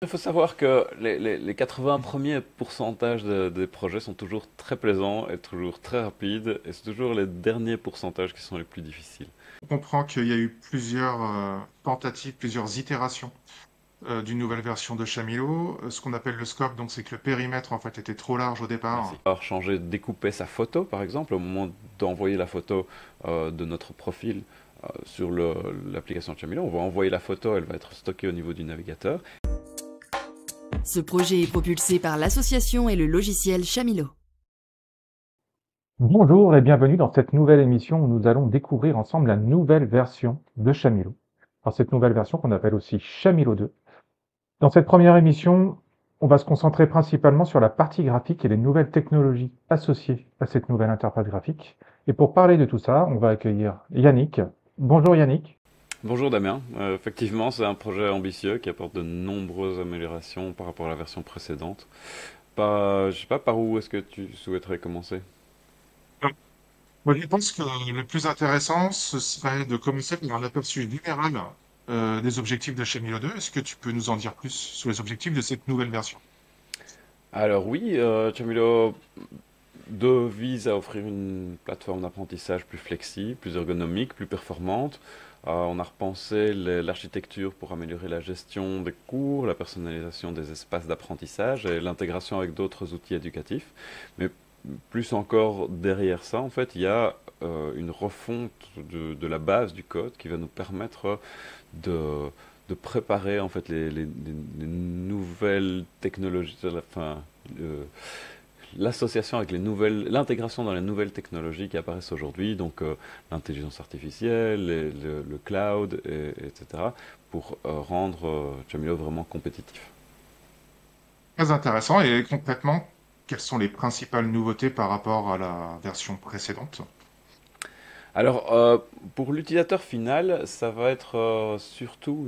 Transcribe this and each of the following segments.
Il faut savoir que les 80 premiers pourcentages des projets sont toujours très plaisants et toujours très rapides, et c'est toujours les derniers pourcentages qui sont les plus difficiles. On comprend qu'il y a eu plusieurs tentatives, plusieurs itérations d'une nouvelle version de Chamilo. Ce qu'on appelle le scope, donc c'est que le périmètre en fait était trop large au Merci. départ. Alors changer, découper sa photo, par exemple, au moment d'envoyer la photo de notre profil sur l'application Chameleon, on va envoyer la photo, elle va être stockée au niveau du navigateur. Ce projet est propulsé par l'association et le logiciel Chamilo. Bonjour et bienvenue dans cette nouvelle émission où nous allons découvrir ensemble la nouvelle version de Chamilo. Alors cette nouvelle version qu'on appelle aussi Chamilo 2. Dans cette première émission, on va se concentrer principalement sur la partie graphique et les nouvelles technologies associées à cette nouvelle interface graphique. Et pour parler de tout ça, on va accueillir Yannick. Bonjour Yannick. Bonjour Damien. Effectivement, c'est un projet ambitieux qui apporte de nombreuses améliorations par rapport à la version précédente. Je sais pas par où est-ce que tu souhaiterais commencer? Moi, je pense que le plus intéressant, ce serait de commencer par un aperçu général des objectifs de Chamilo 2. Est-ce que tu peux nous en dire plus sur les objectifs de cette nouvelle version? Alors oui, Chamilo 2 vise à offrir une plateforme d'apprentissage plus flexible, plus ergonomique, plus performante. On a repensé l'architecture pour améliorer la gestion des cours, la personnalisation des espaces d'apprentissage et l'intégration avec d'autres outils éducatifs. Mais plus encore derrière ça, en fait, il y a une refonte de la base du code qui va nous permettre de, de préparer en fait les nouvelles technologies, enfin, l'association avec l'intégration dans les nouvelles technologies qui apparaissent aujourd'hui, donc l'intelligence artificielle, le cloud, etc., pour rendre Jamilo vraiment compétitif. Très intéressant. Et concrètement, quelles sont les principales nouveautés par rapport à la version précédente? Alors, pour l'utilisateur final, ça va être surtout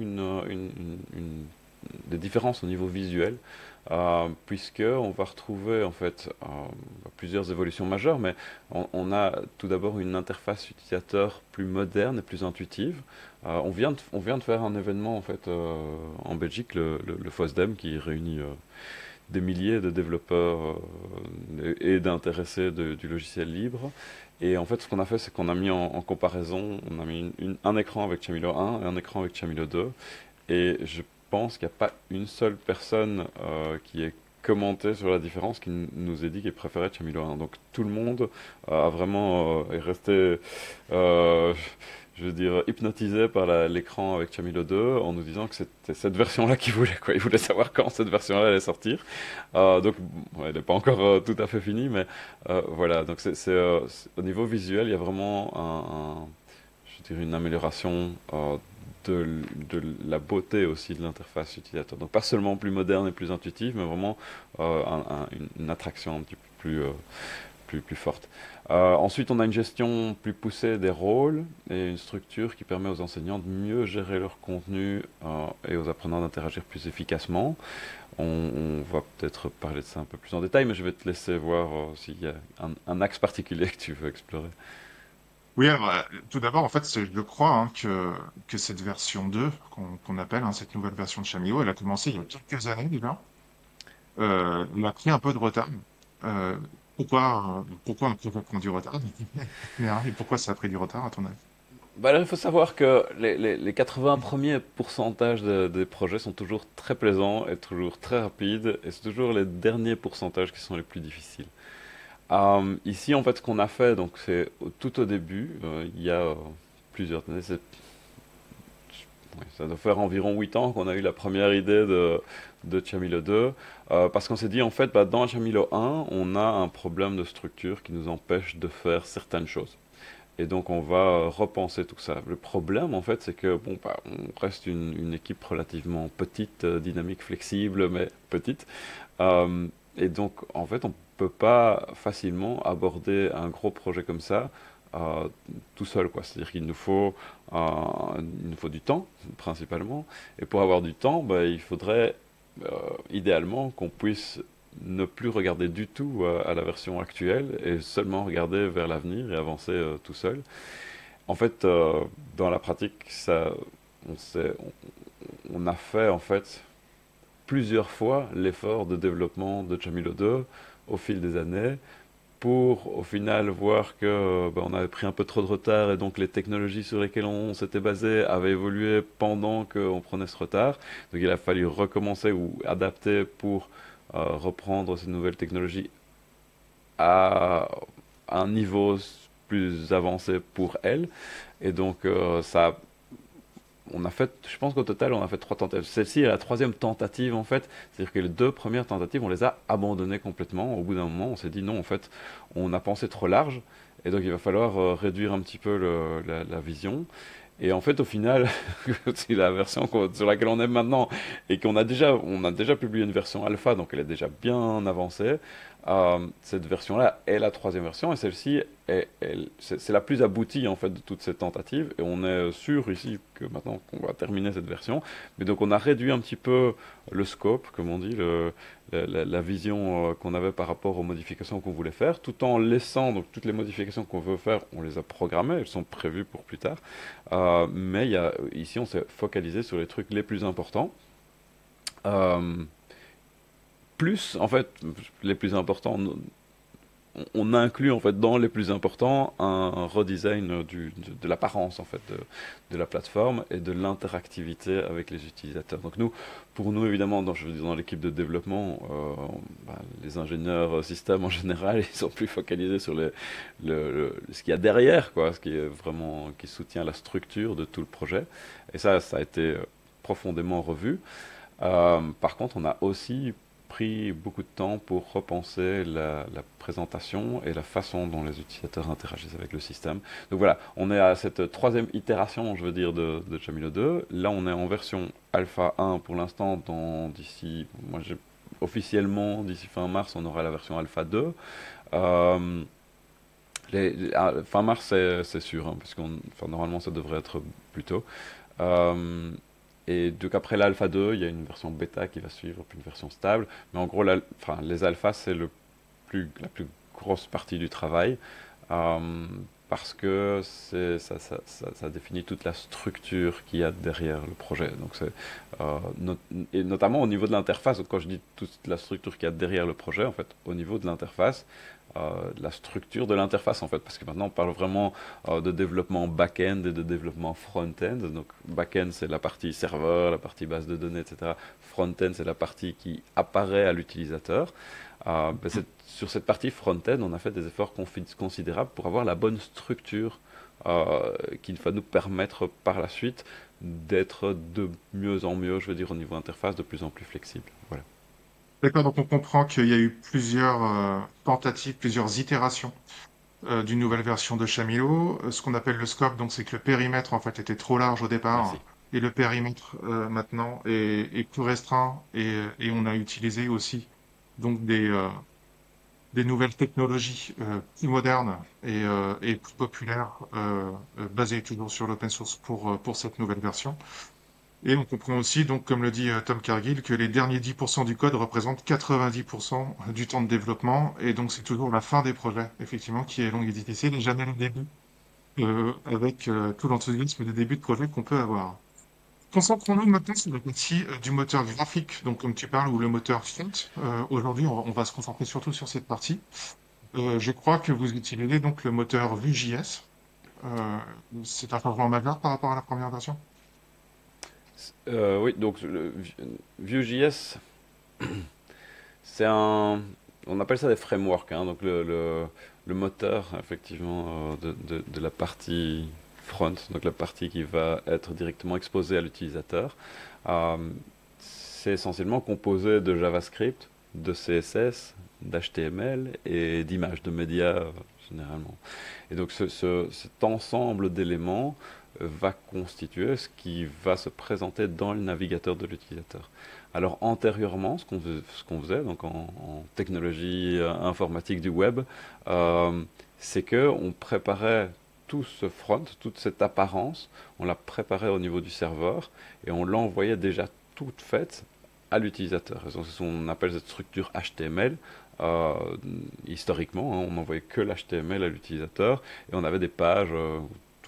des différences au niveau visuel, puisque on va retrouver en fait plusieurs évolutions majeures, mais on a tout d'abord une interface utilisateur plus moderne et plus intuitive. On vient de faire un événement en fait en Belgique, le FOSDEM, qui réunit des milliers de développeurs et d'intéressés du logiciel libre. Et en fait, ce qu'on a fait, c'est qu'on a mis en comparaison, on a mis un écran avec Chamilo 1 et un écran avec Chamilo 2. Et je pense qu'il n'y a pas une seule personne qui ait commenté sur la différence qui nous ait dit qu'il préférait Chamilo 1. Donc tout le monde a vraiment est resté, euh, je veux dire, hypnotisé par l'écran avec Chamilo 2 en nous disant que c'était cette version-là qu'il voulait, quoi. Il voulait savoir quand cette version-là allait sortir. Donc, bon, elle n'est pas encore tout à fait finie, mais voilà. Donc, au niveau visuel, il y a vraiment je dirais une amélioration de la beauté aussi de l'interface utilisateur. Donc, pas seulement plus moderne et plus intuitive, mais vraiment une attraction un petit peu plus forte. Ensuite, on a une gestion plus poussée des rôles et une structure qui permet aux enseignants de mieux gérer leur contenu et aux apprenants d'interagir plus efficacement. On va peut-être parler de ça un peu plus en détail, mais je vais te laisser voir s'il y a un axe particulier que tu veux explorer. Oui, alors, tout d'abord, en fait, je crois hein, que cette version 2, qu'on appelle hein, cette nouvelle version de Chameo, elle a commencé il y a quelques années déjà. Elle a pris un peu de retard. Euh, pourquoi un peu prend du retard? Et pourquoi ça a pris du retard, à ton avis? Bah alors, il faut savoir que les 80 premiers pourcentages des projets sont toujours très plaisants et toujours très rapides, et c'est toujours les derniers pourcentages qui sont les plus difficiles. Ici, en fait, ce qu'on a fait, donc c'est tout au début, il y a plusieurs années, ouais, ça doit faire environ 8 ans qu'on a eu la première idée de Chamilo 2, parce qu'on s'est dit, en fait, bah, dans Chamilo 1, on a un problème de structure qui nous empêche de faire certaines choses. Et donc on va repenser tout ça. Le problème en fait c'est que bon bah, on reste une équipe relativement petite, dynamique, flexible, mais petite. Euh, et donc en fait on peut pas facilement aborder un gros projet comme ça tout seul quoi. C'est-à-dire il nous faut du temps principalement. Et pour avoir du temps, bah, il faudrait euh, idéalement qu'on puisse ne plus regarder du tout à la version actuelle et seulement regarder vers l'avenir et avancer tout seul. En fait, dans la pratique, on a fait en fait plusieurs fois l'effort de développement de Chamilo 2 au fil des années pour au final voir que on avait pris un peu trop de retard et donc les technologies sur lesquelles on s'était basé avaient évolué pendant qu'on prenait ce retard. Donc il a fallu recommencer ou adapter pour reprendre ces nouvelles technologies à un niveau plus avancé pour elles. Et donc on a fait, je pense qu'au total, on a fait 3 tentatives. Celle-ci est la 3e tentative, en fait. C'est-à-dire que les 2 premières tentatives, on les a abandonnées complètement. Au bout d'un moment, on s'est dit non, en fait, on a pensé trop large. Et donc, il va falloir réduire un petit peu la vision. Et en fait, au final, c'est la version sur laquelle on est maintenant et on a déjà publié une version alpha, donc elle est déjà bien avancée. Cette version-là est la 3e version et celle-ci c'est la plus aboutie en fait de toutes ces tentatives et on est sûr ici que maintenant qu'on va terminer cette version. Mais donc on a réduit un petit peu le scope, comme on dit, la vision qu'on avait par rapport aux modifications qu'on voulait faire, tout en laissant donc toutes les modifications qu'on veut faire, on les a programmées, elles sont prévues pour plus tard. Mais ici on s'est focalisé sur les trucs les plus importants. Plus, en fait, les plus importants, on inclut en fait dans les plus importants un redesign de l'apparence en fait de la plateforme et de l'interactivité avec les utilisateurs. Donc pour nous évidemment, dans l'équipe de développement, les ingénieurs système en général, ils sont plus focalisés sur ce qu'il y a derrière, quoi, ce qui est vraiment qui soutient la structure de tout le projet. Et ça a été profondément revu. Par contre, on a aussi pris beaucoup de temps pour repenser la présentation et la façon dont les utilisateurs interagissent avec le système. Donc voilà, on est à cette 3e itération, je veux dire, de Chamilo 2. Là, on est en version alpha 1 pour l'instant. Officiellement, d'ici fin mars, on aura la version alpha 2. Fin mars, c'est sûr, hein, parce normalement, ça devrait être plus tôt. Et donc après l'alpha 2, il y a une version bêta qui va suivre, puis une version stable. Mais en gros, les alphas, c'est la plus grosse partie du travail, parce que ça définit toute la structure qu'il y a derrière le projet. Donc et notamment au niveau de l'interface. Quand je dis toute la structure qu'il y a derrière le projet, en fait, au niveau de l'interface, la structure de l'interface en fait, parce que maintenant on parle vraiment de développement back-end et de développement front-end. Donc back-end c'est la partie serveur, la partie base de données, etc. Front-end c'est la partie qui apparaît à l'utilisateur. Sur cette partie front-end, on a fait des efforts considérables pour avoir la bonne structure qui va nous permettre par la suite d'être de mieux en mieux, je veux dire, au niveau interface, de plus en plus flexible. Voilà. D'accord, donc on comprend qu'il y a eu plusieurs tentatives, plusieurs itérations d'une nouvelle version de Chamilo. Ce qu'on appelle le scope, donc c'est que le périmètre en fait était trop large au départ. Merci. Et le périmètre maintenant est plus restreint et on a utilisé aussi donc des nouvelles technologies plus modernes et plus populaires basées toujours sur l'open source pour cette nouvelle version. Et on comprend aussi, donc, comme le dit Tom Cargill, que les derniers 10% du code représentent 90% du temps de développement. Et donc, c'est toujours la fin des projets, effectivement, qui est longue et difficile, et jamais le début, avec tout l'enthousiasme des débuts de projet qu'on peut avoir. Concentrons-nous maintenant sur la partie du moteur graphique, donc comme tu parles, ou le moteur front. Aujourd'hui, on va se concentrer surtout sur cette partie. Je crois que vous utilisez donc le moteur Vue.js. C'est un changement majeur par rapport à la première version? Oui, donc Vue.js, on appelle ça des frameworks, hein, donc le moteur effectivement de la partie front, donc la partie qui va être directement exposée à l'utilisateur, c'est essentiellement composé de JavaScript, de CSS, d'HTML et d'images, de médias généralement. Et donc cet ensemble d'éléments va constituer ce qui va se présenter dans le navigateur de l'utilisateur. Alors antérieurement, ce qu'on faisait donc en technologie informatique du web, c'est qu'on préparait tout ce front, toute cette apparence, on la préparait au niveau du serveur et on l'envoyait déjà toute faite à l'utilisateur. C'est ce qu'on appelle cette structure HTML. Historiquement, hein, on n'envoyait que l'HTML à l'utilisateur et on avait des pages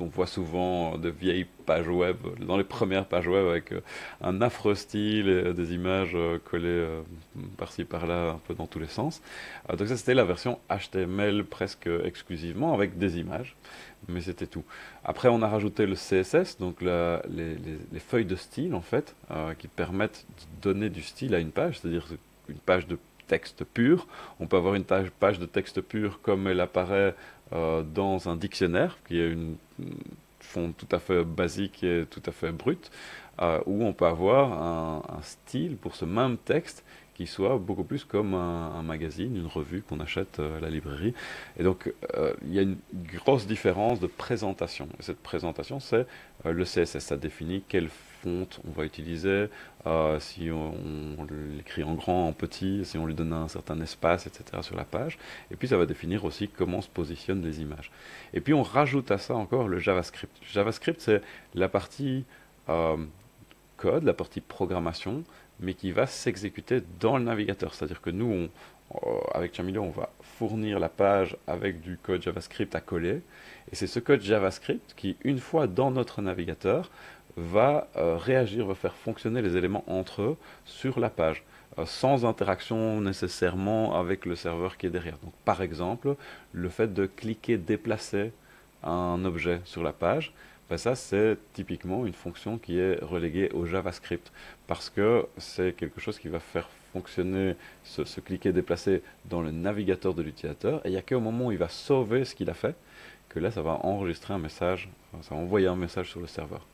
on voit souvent de vieilles pages web, dans les premières pages web avec un affreux style et des images collées par-ci par-là, un peu dans tous les sens. Donc ça, c'était la version HTML presque exclusivement avec des images, mais c'était tout. Après, on a rajouté le CSS, donc les feuilles de style en fait, qui permettent de donner du style à une page, c'est-à-dire une page de texte pur. On peut avoir une page de texte pur comme elle apparaît dans un dictionnaire, qui est une fond tout à fait basique et tout à fait brut, où on peut avoir un style pour ce même texte qui soit beaucoup plus comme un magazine, une revue qu'on achète à la librairie. Et donc, il y a une grosse différence de présentation. Et cette présentation, c'est le CSS. Ça définit quelle fonte on va utiliser, si on l'écrit en grand, en petit, si on lui donne un certain espace, etc. sur la page. Et puis, ça va définir aussi comment se positionnent les images. Et puis, on rajoute à ça encore le JavaScript. JavaScript, c'est la partie code, la partie programmation, mais qui va s'exécuter dans le navigateur. C'est-à-dire que nous, avec Chameleon, on va fournir la page avec du code JavaScript à coller. Et c'est ce code JavaScript qui, une fois dans notre navigateur, va réagir, va faire fonctionner les éléments entre eux sur la page, sans interaction nécessairement avec le serveur qui est derrière. Donc, par exemple, le fait de cliquer, déplacer un objet sur la page, ben ça, c'est typiquement une fonction qui est reléguée au JavaScript, parce que c'est quelque chose qui va faire fonctionner ce cliquer déplacer dans le navigateur de l'utilisateur, et il n'y a qu'au moment où il va sauver ce qu'il a fait, que là, ça va enregistrer un message, ça va envoyer un message sur le serveur.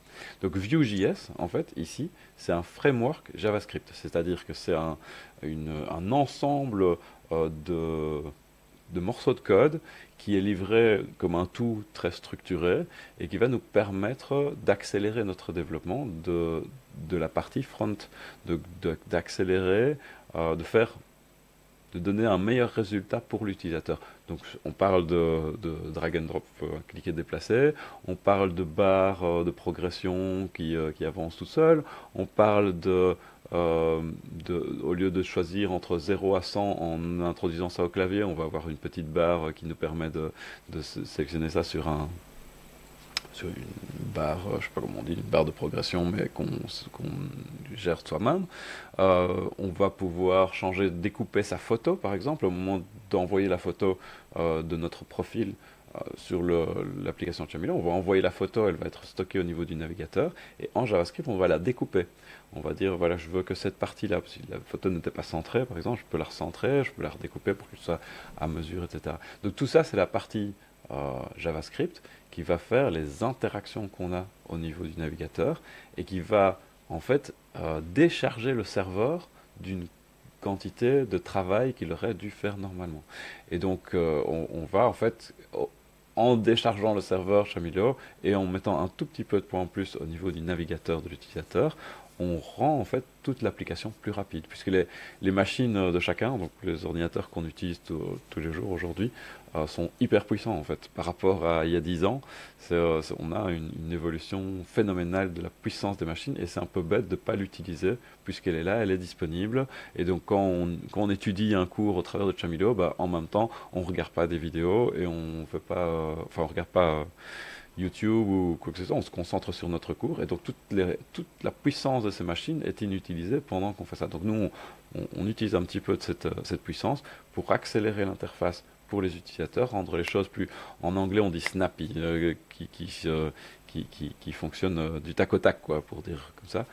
Donc Vue.js, en fait, ici, c'est un framework JavaScript, c'est-à-dire que c'est un ensemble de morceaux de code qui est livré comme un tout très structuré et qui va nous permettre d'accélérer notre développement de la partie front, d'accélérer, de donner un meilleur résultat pour l'utilisateur. Donc on parle de drag and drop, cliquer, déplacer, on parle de barres de progression qui avancent tout seul, on parle au lieu de choisir entre 0 à 100 en introduisant ça au clavier, on va avoir une petite barre qui nous permet de sélectionner ça sur une barre, je sais pas comment on dit, une barre de progression, mais qu'on gère soi-même. On va pouvoir changer, découper sa photo, par exemple, au moment d'envoyer la photo de notre profil sur l'application Chameleon. On va envoyer la photo, elle va être stockée au niveau du navigateur, et en JavaScript, on va la découper. On va dire, voilà, je veux que cette partie-là, si la photo n'était pas centrée, par exemple, je peux la recentrer, je peux la redécouper pour qu'elle soit à mesure, etc. Donc tout ça, c'est la partie JavaScript qui va faire les interactions qu'on a au niveau du navigateur et qui va en fait décharger le serveur d'une quantité de travail qu'il aurait dû faire normalement. Et donc on va en fait, en déchargeant le serveur Chameleon et en mettant un tout petit peu de points en plus au niveau du navigateur de l'utilisateur, on rend en fait toute l'application plus rapide, puisque les machines de chacun, donc les ordinateurs qu'on utilise tous les jours aujourd'hui, sont hyper puissants en fait. Par rapport à il y a 10 ans, on a une évolution phénoménale de la puissance des machines, et c'est un peu bête de ne pas l'utiliser, puisqu'elle est là, elle est disponible, et donc quand on étudie un cours au travers de Chameleon, bah, en même temps, on ne regarde pas des vidéos, et on fait pas, enfin on regarde pas YouTube ou quoi que ce soit, on se concentre sur notre cours, et donc toute la puissance de ces machines est inutilisée pendant qu'on fait ça. Donc nous, on utilise un petit peu de cette puissance pour accélérer l'interface pour les utilisateurs, rendre les choses plus, en anglais on dit snappy, qui fonctionne du tac au tac, quoi, pour dire comme ça.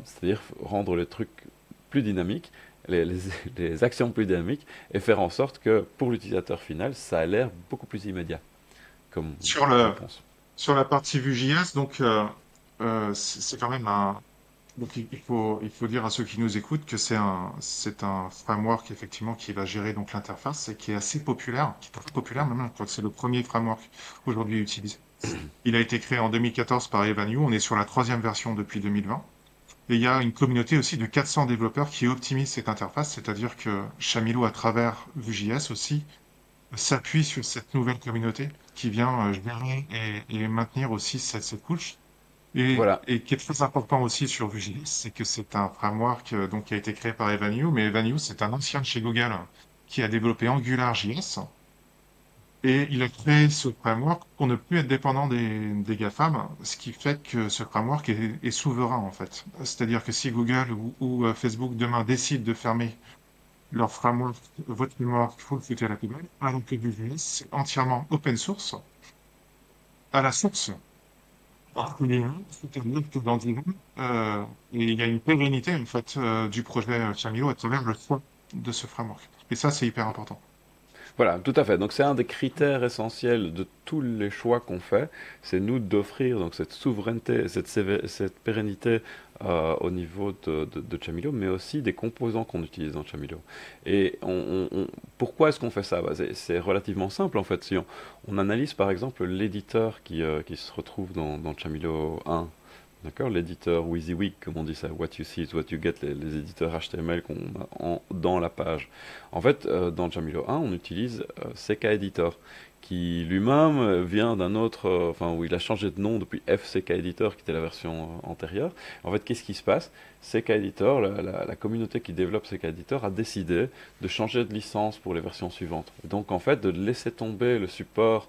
C'est-à-dire rendre les trucs plus dynamiques, les actions plus dynamiques, et faire en sorte que pour l'utilisateur final, ça a l'air beaucoup plus immédiat. Comme Sur réponse. sur la partie Vue.js, donc c'est quand même un. Donc il faut dire à ceux qui nous écoutent que c'est un framework effectivement qui va gérer donc l'interface et qui est assez populaire, qui est très populaire maintenant. Je crois que c'est le premier framework aujourd'hui utilisé. Il a été créé en 2014 par Evan You. On est sur la troisième version depuis 2020. Et il y a une communauté aussi de 400 développeurs qui optimisent cette interface, c'est-à-dire que Chameleon, à travers Vue.js aussi, s'appuie sur cette nouvelle communauté qui vient gérer et maintenir aussi cette couche. Voilà. Et qui est très important aussi sur Vue.js, c'est que c'est un framework donc, qui a été créé par Evan You, mais Evan You, c'est un ancien de chez Google qui a développé AngularJS. Et il a créé ce framework pour ne plus être dépendant des GAFAM, ce qui fait que ce framework est souverain en fait. C'est-à-dire que si Google ou Facebook demain décident de fermer leur framework, votre framework, il faut le foutre à la poubelle, alors que Vue.js, c'est entièrement open source à la source. Absolument. C'est-à-dire que dans 10 ans, il y a une pérennité en fait du projet Chamilo à travers le choix de ce framework. Et ça, c'est hyper important. Voilà, tout à fait. Donc c'est un des critères essentiels de tous les choix qu'on fait, c'est nous d'offrir donc cette souveraineté, cette pérennité au niveau de Chamilo, mais aussi des composants qu'on utilise dans Chamilo. Et pourquoi est-ce qu'on fait ça? Bah, c'est relativement simple en fait. Si on analyse par exemple l'éditeur qui se retrouve dans Chamilo 1. D'accord, l'éditeur WYSIWYG, comme on dit ça, what you see is what you get, les éditeurs HTML qu'on a dans la page. En fait, dans Jamilo 1, on utilise CK Editor, qui lui-même vient d'un autre, enfin, où il a changé de nom depuis FCK Editor, qui était la version antérieure. En fait, qu'est-ce qui se passe? CK Editor, la communauté qui développe CK Editor, a décidé de changer de licence pour les versions suivantes. Donc, en fait, de laisser tomber le support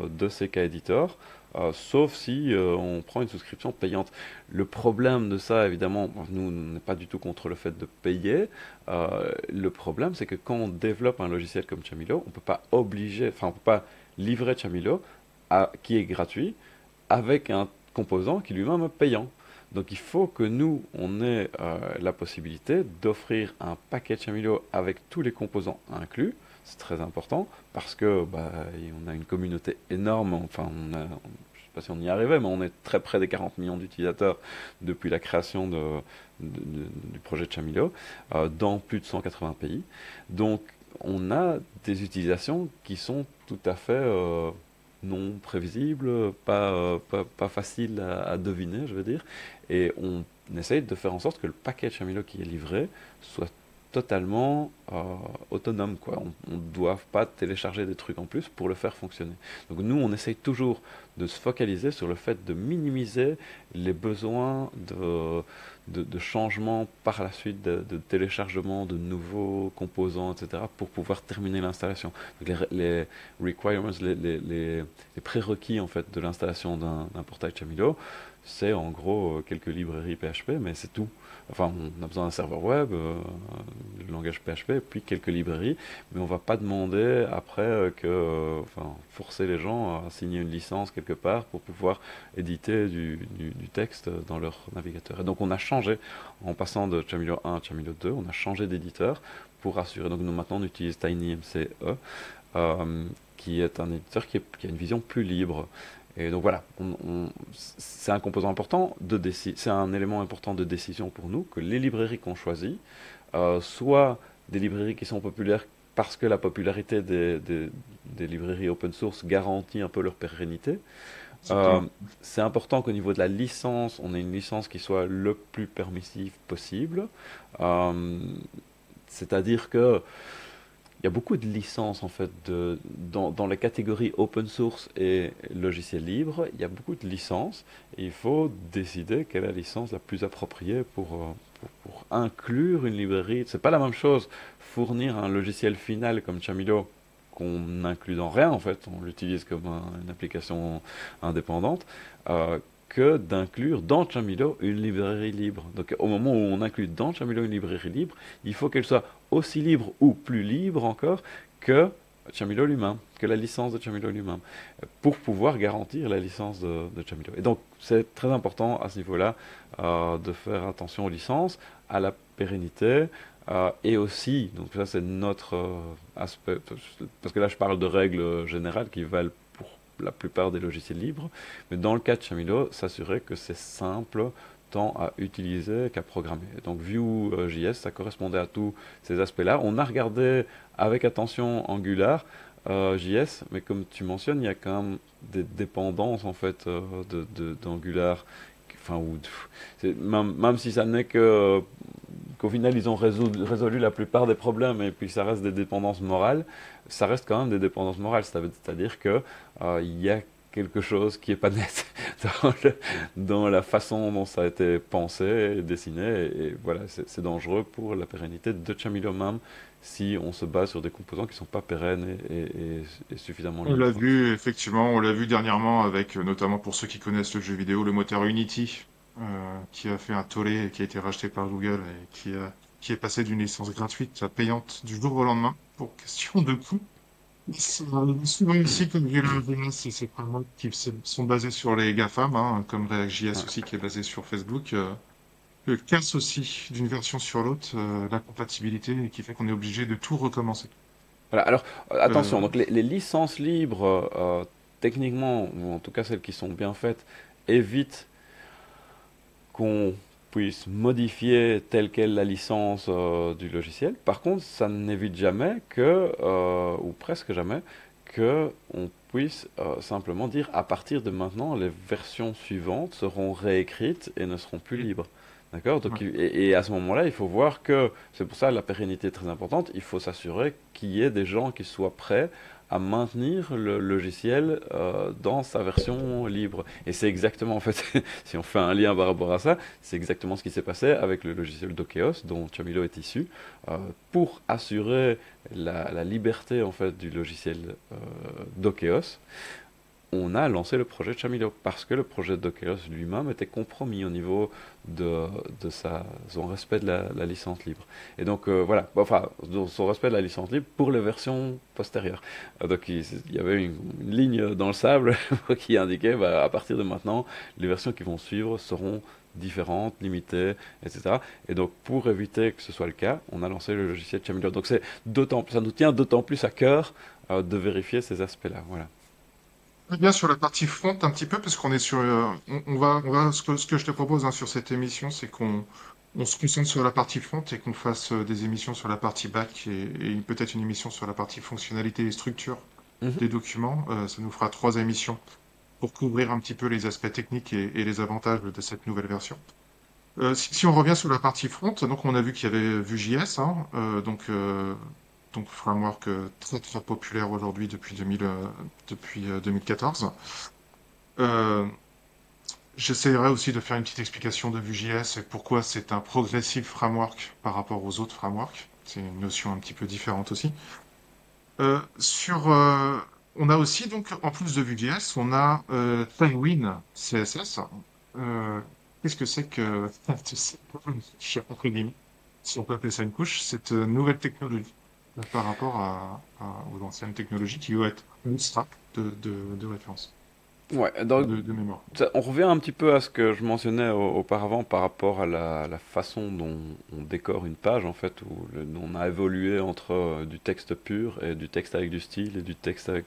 de CK Editor, sauf si on prend une souscription payante. Le problème de ça, évidemment, nous, on n'est pas du tout contre le fait de payer. Le problème, c'est que quand on développe un logiciel comme Chamilo, on peut pas obliger, enfin, on peut pas livrer Chamilo qui est gratuit avec un composant qui lui-même est payant. Donc il faut que nous, on ait la possibilité d'offrir un paquet Chamilo avec tous les composants inclus. C'est très important parce que bah, on a une communauté énorme. Enfin, je ne sais pas si on y arrivait, mais on est très près des 40 millions d'utilisateurs depuis la création du projet de Chamilo dans plus de 180 pays. Donc, on a des utilisations qui sont tout à fait non prévisibles, pas faciles à deviner, je veux dire. Et on essaye de faire en sorte que le paquet Chamilo qui est livré soit totalement autonome, quoi. On ne doit pas télécharger des trucs en plus pour le faire fonctionner. Donc nous, on essaye toujours de se focaliser sur le fait de minimiser les besoins de changement par la suite, de téléchargement de nouveaux composants, etc., pour pouvoir terminer l'installation. Les requirements, les prérequis en fait, de l'installation d'un portail Chamilo, c'est en gros quelques librairies PHP, mais c'est tout. Enfin, on a besoin d'un serveur web, le langage PHP, puis quelques librairies, mais on ne va pas demander après enfin, forcer les gens à signer une licence quelque part pour pouvoir éditer du texte dans leur navigateur. Et donc on a changé, en passant de Chamilo 1 à Chamilo 2, on a changé d'éditeur pour assurer. Donc nous maintenant on utilise TinyMCE, qui est un éditeur qui a une vision plus libre. Et donc voilà, c'est un composant important, c'est un élément important de décision pour nous, que les librairies qu'on choisit, soit des librairies qui sont populaires parce que la popularité des librairies open source garantit un peu leur pérennité. Exactement. C'est important qu'au niveau de la licence, on ait une licence qui soit le plus permissive possible. Euh, C'est-à-dire que il y a beaucoup de licences en fait dans la catégorie open source et logiciel libre. Il y a beaucoup de licences et il faut décider quelle est la licence la plus appropriée pour inclure une librairie. C'est pas la même chose fournir un logiciel final comme Chamilo qu'on n'inclut dans rien en fait, on l'utilise comme une application indépendante, que d'inclure dans Chamilo une librairie libre. Donc au moment où on inclut dans Chamilo une librairie libre, il faut qu'elle soit aussi libre ou plus libre encore que Chamilo lui-même, que la licence de Chamilo lui-même, pour pouvoir garantir la licence de Chamilo. Et donc c'est très important à ce niveau-là de faire attention aux licences, à la pérennité, et aussi, donc ça c'est notre aspect, parce que là je parle de règles générales qui valent pour la plupart des logiciels libres, mais dans le cas de Chamilo, s'assurer que c'est simple tant à utiliser qu'à programmer. Donc Vue.js, ça correspondait à tous ces aspects-là. On a regardé avec attention Angular JS, mais comme tu mentionnes, il y a quand même des dépendances en fait d'Angular. Enfin, même si ça n'est qu'au final ils ont résolu la plupart des problèmes et puis ça reste des dépendances morales, ça reste quand même des dépendances morales. C'est-à-dire que il y a quelque chose qui est pas net dans la façon dont ça a été pensé, dessiné, et voilà, c'est dangereux pour la pérennité de Chameleon même si on se base sur des composants qui sont pas pérennes et suffisamment On l'a libres. vu, effectivement, on l'a vu dernièrement avec, notamment pour ceux qui connaissent le jeu vidéo, le moteur Unity, qui a fait un tollé et qui a été racheté par Google et qui est passé d'une licence gratuite à payante du jour au lendemain pour question de coût. C'est souvent ici, comme je l'ai vu, c'est vraiment qui sont basés sur les GAFAM, hein, comme React.js Ouais. aussi qui est basé sur Facebook, casse aussi d'une version sur l'autre la compatibilité et qui fait qu'on est obligé de tout recommencer. Voilà, alors attention, Euh, donc les licences libres, techniquement, ou en tout cas celles qui sont bien faites, évitent qu'on puisse modifier telle quelle la licence du logiciel. Par contre, ça n'évite jamais que, ou presque jamais, que on puisse simplement dire à partir de maintenant, les versions suivantes seront réécrites et ne seront plus libres. D'accord? ouais. Donc, et à ce moment-là, il faut voir que, c'est pour ça que la pérennité est très importante, il faut s'assurer qu'il y ait des gens qui soient prêts à maintenir le logiciel dans sa version libre. Et c'est exactement, en fait, si on fait un lien par rapport à ça, c'est exactement ce qui s'est passé avec le logiciel Dokeos, dont Chamilo est issu, pour assurer la liberté, en fait, du logiciel Dokeos. On a lancé le projet Chamilo parce que le projet Dokeos lui-même était compromis au niveau de son respect de la licence libre. Et donc voilà, enfin, son respect de la licence libre pour les versions postérieures. Donc il y avait une ligne dans le sable qui indiquait bah, à partir de maintenant, les versions qui vont suivre seront différentes, limitées, etc. Et donc pour éviter que ce soit le cas, on a lancé le logiciel Chamilo. Donc ça nous tient d'autant plus à cœur de vérifier ces aspects-là. Voilà. Bien sur la partie front un petit peu, parce qu'on est sur, ce que je te propose hein, sur cette émission, c'est qu'on se concentre sur la partie front et qu'on fasse des émissions sur la partie back et peut-être une émission sur la partie fonctionnalité et structure Mhm. des documents. Ça nous fera 3 émissions pour couvrir un petit peu les aspects techniques et les avantages de cette nouvelle version. Si on revient sur la partie front, donc on a vu qu'il y avait Vue.js, hein, donc framework très très populaire aujourd'hui depuis 2014. Euh, J'essaierai aussi de faire une petite explication de Vue.js et pourquoi c'est un progressive framework par rapport aux autres frameworks. C'est une notion un petit peu différente aussi. Euh, sur, euh, on a aussi donc en plus de Vue.js, on a Tailwind CSS. Euh, Qu'est-ce que c'est que tu sais, entre guillemets, si on peut appeler ça une couche, cette nouvelle technologie par rapport aux anciennes technologies qui doivent être une strap de référence, Ouais, donc de mémoire. on revient un petit peu à ce que je mentionnais auparavant par rapport à la façon dont on décore une page, en fait, où on a évolué entre du texte pur et du texte avec du style et du texte avec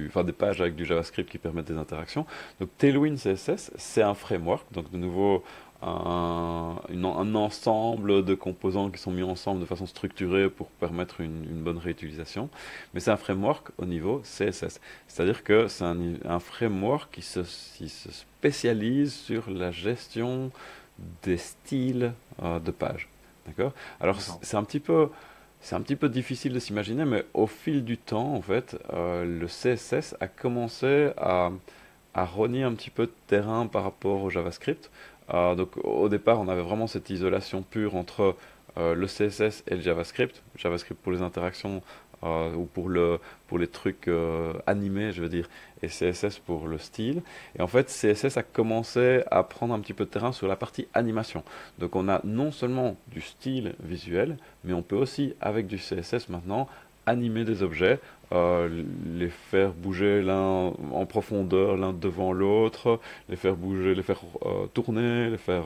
enfin, des pages avec du JavaScript qui permettent des interactions. Donc Tailwind CSS, c'est un framework, donc de nouveau un ensemble de composants qui sont mis ensemble de façon structurée pour permettre une bonne réutilisation. Mais c'est un framework au niveau CSS. C'est-à-dire que c'est un framework qui se spécialise sur la gestion des styles de pages. D'accord? Alors D'accord. c'est un petit peu difficile de s'imaginer, mais au fil du temps, en fait, le CSS a commencé à rogner un petit peu de terrain par rapport au JavaScript. Donc au départ, on avait vraiment cette isolation pure entre le CSS et le JavaScript. JavaScript pour les interactions ou pour les trucs animés, je veux dire, et CSS pour le style. Et en fait, CSS a commencé à prendre un petit peu de terrain sur la partie animation. Donc on a non seulement du style visuel, mais on peut aussi, avec du CSS maintenant, animer des objets, les faire bouger l'un en profondeur, l'un devant l'autre, les faire bouger, les faire tourner, enfin,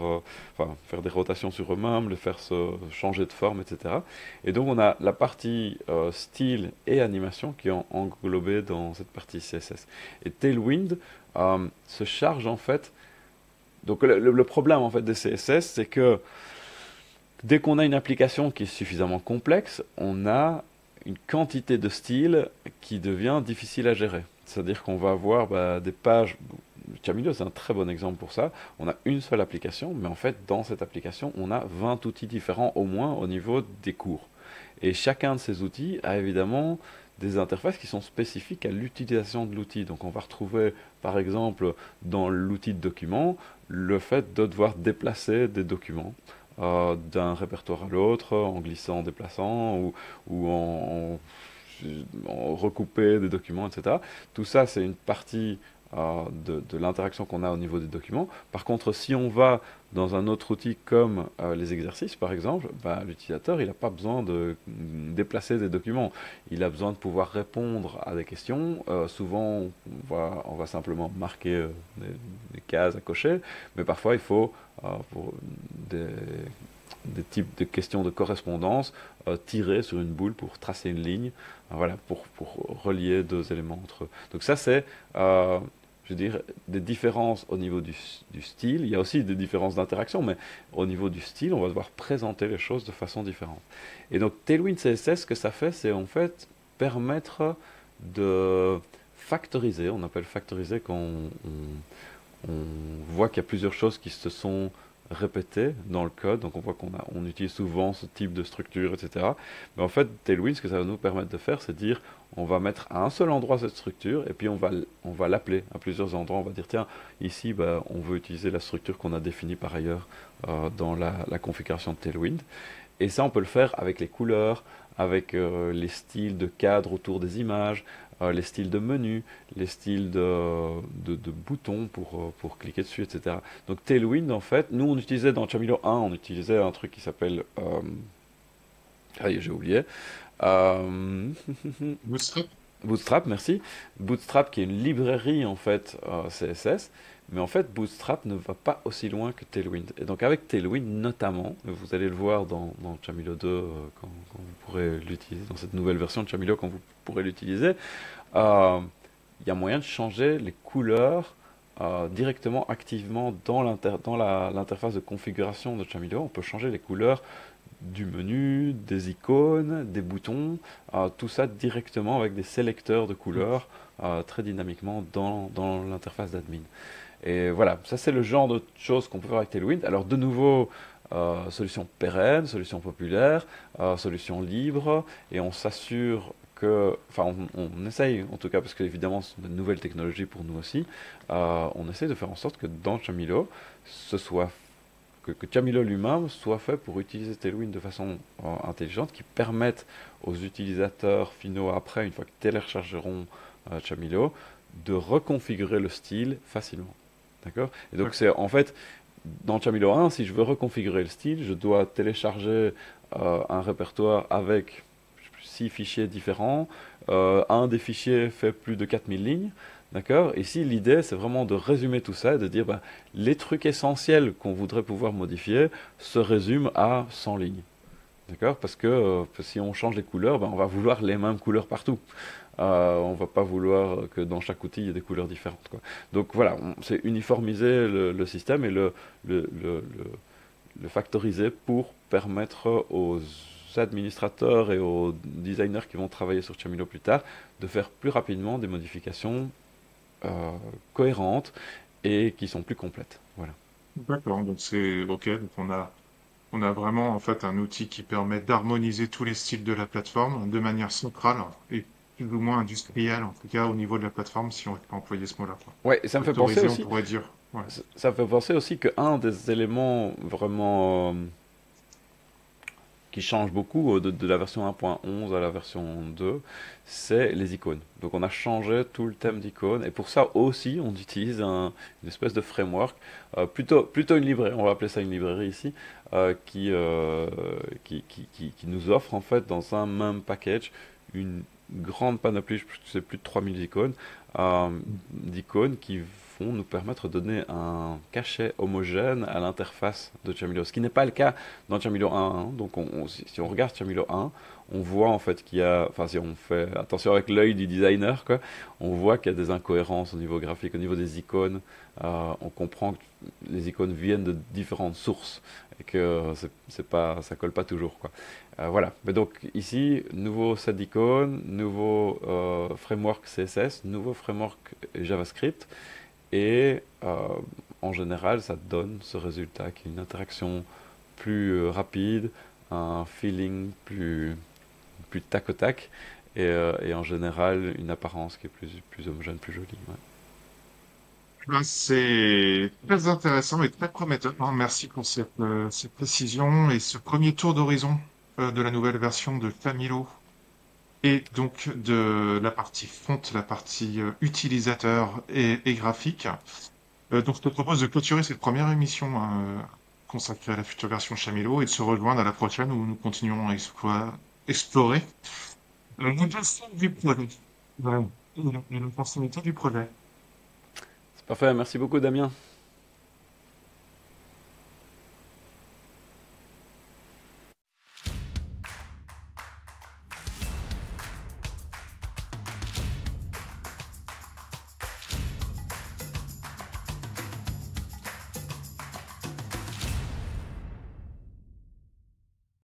faire des rotations sur eux-mêmes, les faire se changer de forme, etc. Et donc on a la partie style et animation qui est englobée dans cette partie CSS. Et Tailwind se charge en fait. Donc le problème en fait des CSS, c'est que dès qu'on a une application qui est suffisamment complexe, on a une quantité de styles qui devient difficile à gérer. C'est-à-dire qu'on va avoir des pages. Camilo, c'est un très bon exemple pour ça. On a une seule application, mais en fait, dans cette application, on a 20 outils différents au moins au niveau des cours. Et chacun de ces outils a évidemment des interfaces qui sont spécifiques à l'utilisation de l'outil. Donc on va retrouver par exemple dans l'outil de document le fait de devoir déplacer des documents d'un répertoire à l'autre en glissant, en déplaçant ou en recouper des documents, etc. Tout ça, c'est une partie de l'interaction qu'on a au niveau des documents. Par contre, si on va dans un autre outil comme les exercices, par exemple, bah, l'utilisateur, il n'a pas besoin de déplacer des documents. Il a besoin de pouvoir répondre à des questions. Souvent, on va simplement marquer des cases à cocher, mais parfois, il faut, pour des types de questions de correspondance, tirer sur une boule pour tracer une ligne, voilà, pour relier deux éléments entre eux. Donc ça, c'est, je veux dire, des différences au niveau du style. Il y a aussi des différences d'interaction, mais au niveau du style, on va devoir présenter les choses de façon différente. Et donc Tailwind CSS, ce que ça fait, c'est en fait permettre de factoriser. On appelle factoriser quand on voit qu'il y a plusieurs choses qui se sont répétées dans le code, donc on voit on utilise souvent ce type de structure, etc. Mais en fait, Tailwind, ce que ça va nous permettre de faire, c'est dire, on va mettre à un seul endroit cette structure, et puis on va l'appeler à plusieurs endroits. On va dire, tiens, ici, bah, on veut utiliser la structure qu'on a définie par ailleurs dans la configuration de Tailwind. Et ça, on peut le faire avec les couleurs, avec les styles de cadre autour des images, les styles de menu, les styles de boutons pour cliquer dessus, etc. Donc Tailwind, en fait, nous on utilisait dans Chamilo 1, on utilisait un truc qui s'appelle... j'ai oublié. Bootstrap? Bootstrap, merci. Bootstrap qui est une librairie en fait CSS, mais en fait Bootstrap ne va pas aussi loin que Tailwind. Et donc avec Tailwind notamment, vous allez le voir dans Chamilo 2 quand vous pourrez l'utiliser, dans cette nouvelle version de Chamilo quand vous pourrez l'utiliser, il y a moyen de changer les couleurs directement, activement dans l'interface de configuration de Chamilo. On peut changer les couleurs du menu, des icônes, des boutons, tout ça directement avec des sélecteurs de couleurs très dynamiquement dans l'interface d'admin. Et voilà, ça c'est le genre de choses qu'on peut faire avec Tailwind. Alors de nouveau, solution pérenne, solution populaire, solution libre, et on s'assure que, enfin on essaye en tout cas, parce qu'évidemment ce sont de nouvelles technologies pour nous aussi, on essaye de faire en sorte que dans Chamilo, que Chamilo lui-même soit fait pour utiliser Tailwind de façon intelligente, qui permette aux utilisateurs finaux après, une fois qu'ils téléchargeront Chamilo, de reconfigurer le style facilement. D'accord? Et donc c'est en fait, dans Chamilo 1, si je veux reconfigurer le style, je dois télécharger un répertoire avec 6 fichiers différents. Un des fichiers fait plus de 4000 lignes. D'accord? Ici, l'idée, c'est vraiment de résumer tout ça et de dire, ben, les trucs essentiels qu'on voudrait pouvoir modifier se résument à 100 lignes. D'accord? Parce que si on change les couleurs, ben, on va vouloir les mêmes couleurs partout. On va pas vouloir que dans chaque outil, il y ait des couleurs différentes, quoi. Donc voilà, c'est uniformiser le système et le factoriser pour permettre aux administrateurs et aux designers qui vont travailler sur Chamilo plus tard de faire plus rapidement des modifications cohérentes et qui sont plus complètes. Voilà. D'accord, donc c'est OK. Donc on a vraiment en fait un outil qui permet d'harmoniser tous les styles de la plateforme de manière centrale et plus ou moins industrielle, en tout cas au niveau de la plateforme, si on peut employer ce mot-là, quoi. Ouais, et ça me fait penser Factorisé, on aussi, pourrait dire. Ouais. ça me fait penser aussi qu'un des éléments vraiment qui change beaucoup de la version 1.11 à la version 2, c'est les icônes. Donc on a changé tout le thème d'icônes, et pour ça aussi on utilise une espèce de framework, plutôt une librairie, on va appeler ça une librairie ici, qui nous offre en fait dans un même package une grande panoplie, c'est plus de 3000 icônes, d'icônes qui vont nous permettre de donner un cachet homogène à l'interface de Chamilo. Ce qui n'est pas le cas dans Chamilo 1. Hein. Donc si on regarde Chamilo 1, on voit en fait qu'il y a, enfin si on fait attention avec l'œil du designer, quoi, on voit qu'il y a des incohérences au niveau graphique, au niveau des icônes. On comprend que les icônes viennent de différentes sources et que ça colle pas toujours, quoi. Voilà. Mais donc ici, nouveau set d'icônes, nouveau framework CSS, nouveau framework JavaScript. Et en général, ça donne ce résultat qui est une interaction plus rapide, un feeling plus tac au tac, et en général une apparence qui est plus homogène, plus jolie. Ouais. Ben, c'est très intéressant et très prometteur, hein. Merci pour cette précision et ce premier tour d'horizon de la nouvelle version de Camilo et donc de la partie front, la partie utilisateur et graphique. Donc je te propose de clôturer cette première émission hein, consacrée à la future version Chamilo et de se rejoindre à la prochaine où nous continuons à explorer l'intensité du projet. Voilà. Et la fonctionnalité du projet. C'est parfait, merci beaucoup Damien.